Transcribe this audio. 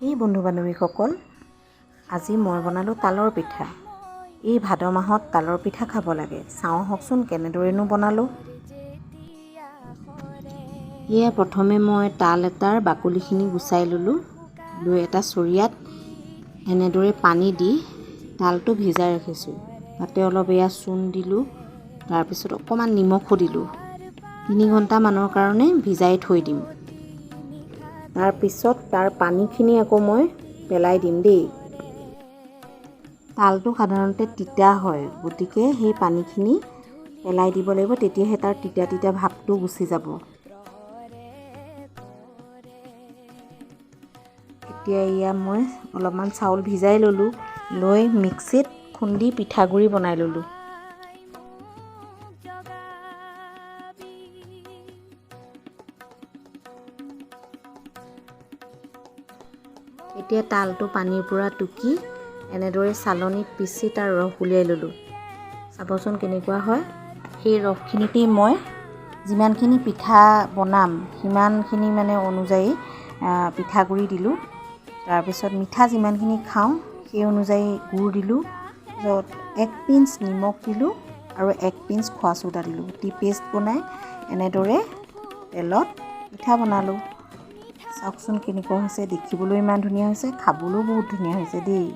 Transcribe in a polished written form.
এই বন্ধু বান্ধৱীসকল, আজি মই বনালোঁ তালৰ পিঠা। এই ভাদ মাহত তালৰ পিঠা খাব লাগে। চাওঁ হওকচোন কেনেদৰেনো বনালোঁ। এয়া প্ৰথমে মই তাল এটাৰ বাকলিখিনি গুচাই ল'লোঁ। লৈ এটা চৰিয়াত এনেদৰে পানী দি তালটো ভিজাই ৰাখিছোঁ। তাতে অলপ এয়া চূণ দিলোঁ, তাৰপিছত অকণমান নিমখো দিলোঁ। 3 ঘণ্টামানৰ কাৰণে ভিজাই থৈ দিম। তাৰপিছত তাৰ পানীখিনি আকৌ মই পেলাই দিম দেই। তালটো সাধাৰণতে তিতা হয়, গতিকে সেই পানীখিনি পেলাই দিব লাগিব, তেতিয়াহে তাৰ তিতা তিতা ভাৱটো গুচি যাব। এতিয়া এয়া মই অলপমান চাউল ভিজাই ল'লোঁ, লৈ মিক্সিত খুন্দি পিঠাগুড়ি বনাই ল'লোঁ। এতিয়া তালটো পানীৰ পৰা টুকি এনেদৰে চালনীত পিচি তাৰ ৰস উলিয়াই ল'লোঁ। চাবচোন কেনেকুৱা হয়। সেই ৰসখিনিতেই মই যিমানখিনি পিঠা বনাম সিমানখিনি অনুযায়ী পিঠাগুড়ি দিলোঁ। তাৰপিছত মিঠা যিমানখিনি খাওঁ সেই অনুযায়ী গুড় দিলোঁ। য'ত 1 পিঞ্চ নিমখ দিলোঁ আৰু 1 পিঞ্চ খোৱা চ'ডা দিলোঁ। দি পেষ্ট বনাই এনেদৰে তেলত পিঠা বনালোঁ। চাওকচোন কেনেকুৱা হৈছে, দেখিবলৈ ইমান ধুনীয়া হৈছে, খাবলৈও বহুত ধুনীয়া হৈছে দেই।